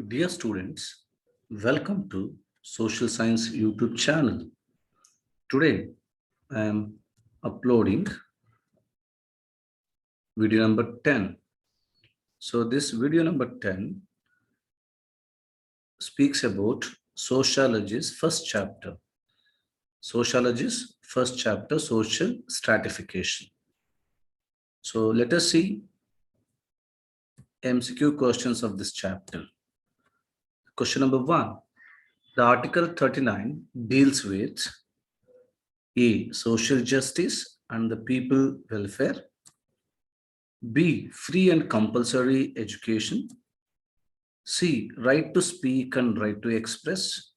Dear students, welcome to Social Science YouTube channel. Today I am uploading video number 10. So this video number 10 speaks about sociology's first chapter. Sociology's first chapter, social stratification. So let us see MCQ questions of this chapter. Question number 1. The Article 39 deals with A. Social justice and the people welfare. B. Free and compulsory education. C. Right to speak and right to express.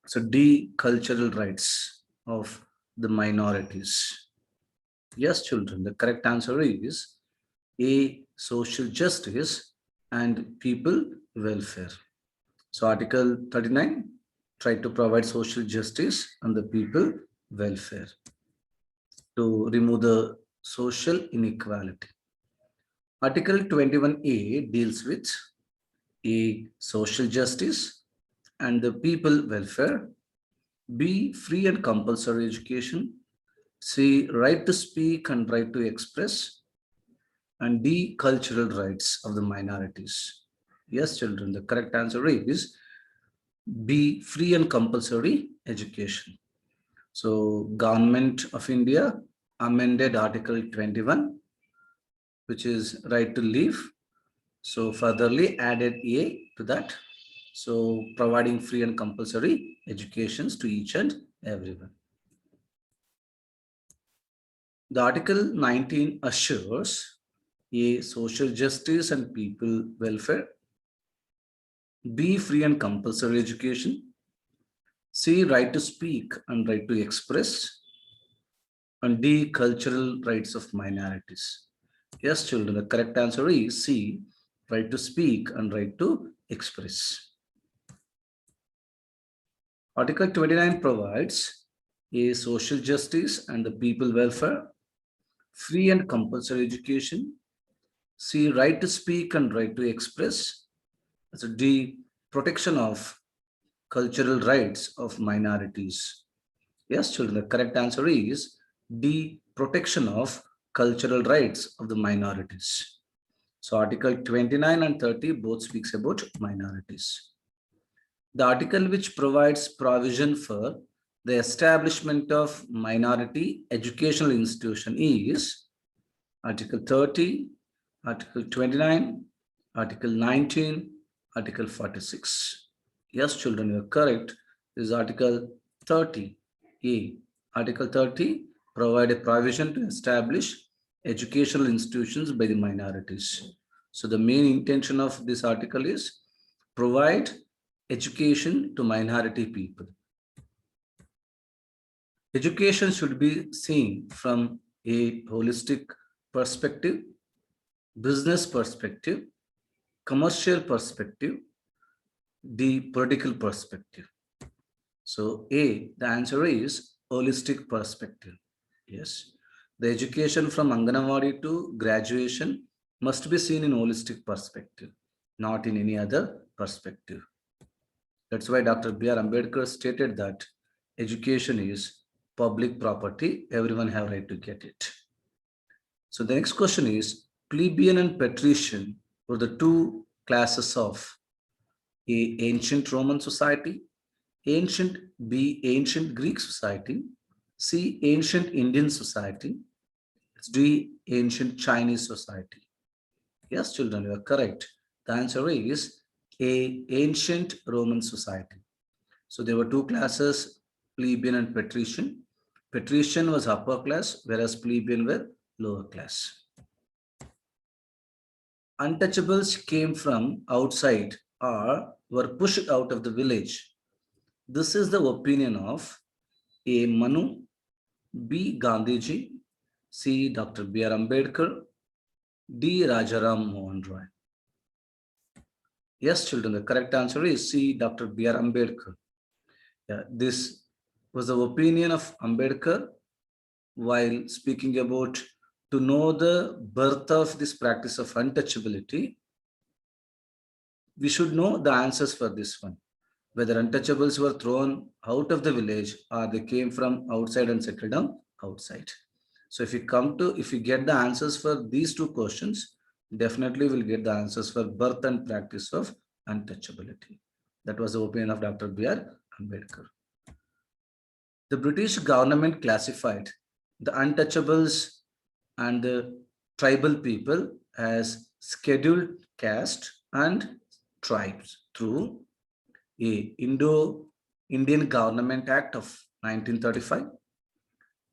So D. Cultural rights of the minorities. Yes, children, the correct answer is A. Social justice and people welfare. So Article 39 tried to provide social justice and the people welfare to remove the social inequality. Article 21A deals with A. Social justice and the people welfare. B. Free and compulsory education. C. Right to speak and right to express. And D. Cultural rights of the minorities. Yes, children, the correct answer is B. Free and compulsory education. So, Government of India amended Article 21, which is right to live. So, furtherly added A to that. So, providing free and compulsory educations to each and everyone. The Article 19 assures A. Social justice and people welfare. B. Free and compulsory education. C. Right to speak and right to express. And D. Cultural rights of minorities. Yes, children, the correct answer is C. Right to speak and right to express. Article 29 provides A. Social justice and the people welfare. Free and compulsory education. C. Right to speak and right to express. So D. Protection of cultural rights of minorities. Yes, children, the correct answer is D. Protection of cultural rights of the minorities. So Article 29 and 30 both speaks about minorities. The article which provides provision for the establishment of minority educational institution is Article 30, Article 29, Article 19, Article 46. Yes, children, you are correct. This is Article 30A. Article 30 provide a provision to establish educational institutions by the minorities. So the main intention of this article is provide education to minority people. Education should be seen from a holistic perspective, business perspective, commercial perspective, the political perspective. So A, the answer is holistic perspective. Yes. The education from Anganwadi to graduation must be seen in holistic perspective, not in any other perspective. That's why Dr. B.R. Ambedkar stated that education is public property. Everyone have right to get it. So the next question is, plebeian and patrician were the two classes of A. Ancient Roman society, ancient Greek society, C. Ancient Indian society, D. Ancient Chinese society. Yes, children, you are correct. The answer is A. Ancient Roman society. So there were two classes, plebeian and patrician. Patrician was upper class, whereas plebeian were lower class. Untouchables came from outside or were pushed out of the village. This is the opinion of A. Manu, B. Gandhiji, C. Dr. B.R. Ambedkar, D. Rajaram Mohan Roy. Yes, children, the correct answer is C. Dr. B.R. Ambedkar. Yeah, this was the opinion of Ambedkar while speaking about to know the birth of this practice of untouchability. we should know the answers for this one. Whether untouchables were thrown out of the village or they came from outside and settled down outside. So if you get the answers for these two questions, definitely we'll get the answers for birth and practice of untouchability. That was the opinion of Dr. B.R. Ambedkar. The British government classified the untouchables and the tribal people as scheduled caste and tribes through a Indian Government Act of 1935,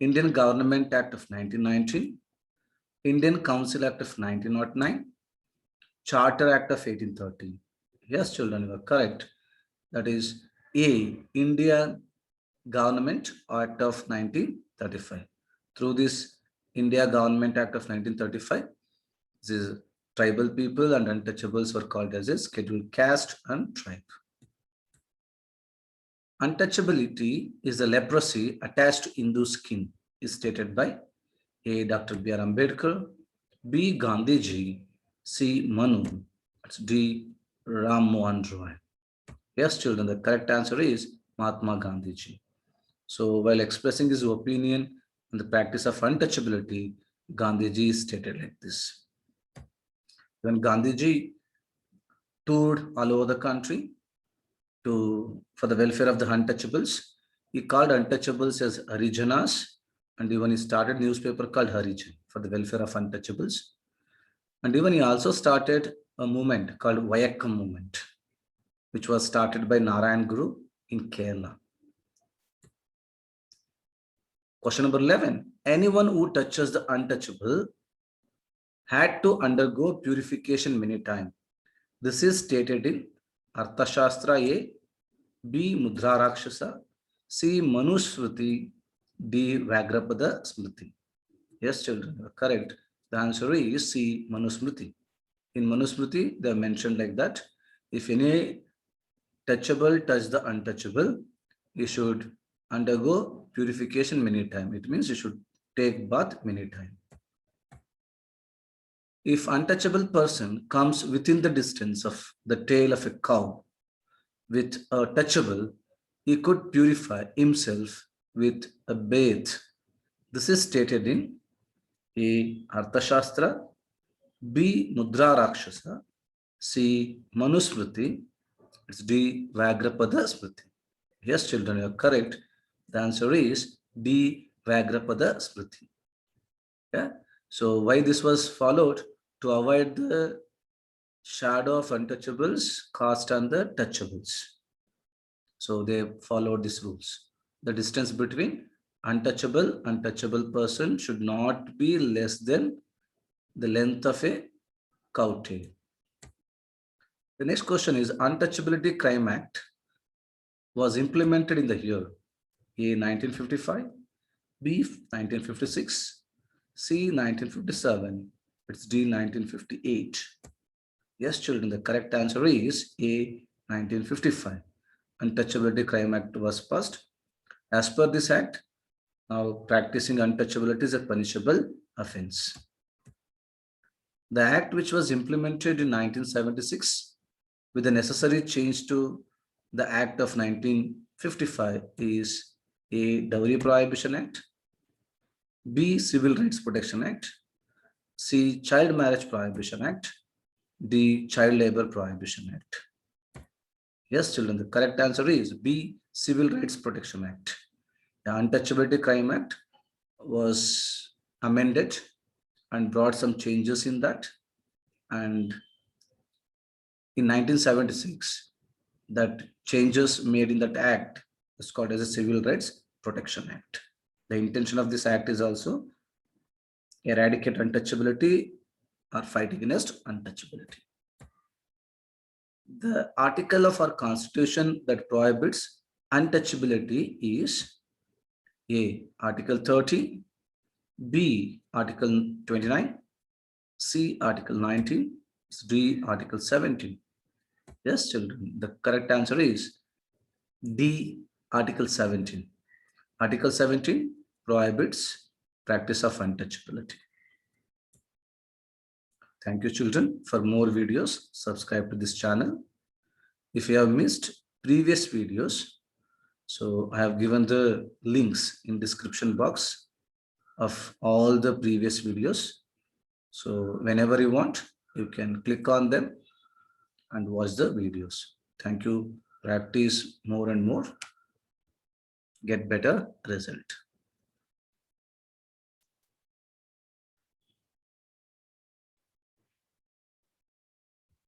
Indian Government Act of 1919, Indian Council Act of 1909, Charter Act of 1830. Yes, children, you are correct. That is A, Indian Government Act of 1935. Through this India Government Act of 1935, these tribal people and untouchables were called as a scheduled caste and tribe. Untouchability is the leprosy attached to Hindu skin, is stated by A. Dr. B.R. Ambedkar, B. Gandhiji, C. Manu, D. Ram Mohan Roy. Yes, children, the correct answer is Mahatma Gandhiji. So while expressing his opinion on the practice of untouchability, Gandhiji stated like this. When Gandhiji toured all over the country for the welfare of the untouchables, he called untouchables as Harijanas, and even he started a newspaper called Harijan for the welfare of untouchables. And even he also started a movement called Vayakam movement, which was started by Narayan Guru in Kerala. Question number 11. Anyone who touches the untouchable had to undergo purification many times. This is stated in Arthashastra A, B. Mudra Rakshasa, C. Manusmriti, D. Vyagrapada Smriti. Yes, children, you are correct. The answer is C. Manusmriti. In Manusmriti, they are mentioned like that. If any touchable touch the untouchable, you should undergo purification many times. It means you should take bath many times. If untouchable person comes within the distance of the tail of a cow with a touchable, he could purify himself with a bath. This is stated in A. Arthashastra, B. Mudra Rakshasa, C. Manusmriti, it's D. Vyagrapada Smriti. Yes, children, you are correct. The answer is D. Vyagrapada Smriti. Yeah. So why this was followed? To avoid the shadow of untouchables cast on the touchables. So they followed these rules. The distance between untouchable person should not be less than the length of a cow tail. The next question is Untouchability Crime Act was implemented in the year A. 1955, B. 1956, C. 1957, it's D. 1958. Yes, children, the correct answer is A. 1955. Untouchability Crime Act was passed. As per this act, now practicing untouchability is a punishable offense. The act, which was implemented in 1976 with the necessary change to the Act of 1955, is A. Dowry Prohibition Act, B. Civil Rights Protection Act, C. Child Marriage Prohibition Act, D. Child Labor Prohibition Act. Yes, children, the correct answer is B. Civil Rights Protection Act. The Untouchability Crime Act was amended and brought some changes in that. And in 1976, that changes made in that act is called as a Civil Rights Protection Act. The intention of this act is also eradicate untouchability or fight against untouchability. The article of our constitution that prohibits untouchability is A. Article 30, B. Article 29, C. Article 19, D. Article 17. Yes, children, the correct answer is D. Article 17. Article 17 prohibits practice of untouchability. Thank you, children. For more videos, subscribe to this channel. If you have missed previous videos, so I have given the links in description box of all the previous videos. So whenever you want, you can click on them and watch the videos. Thank you. Practice more and more. Get better result.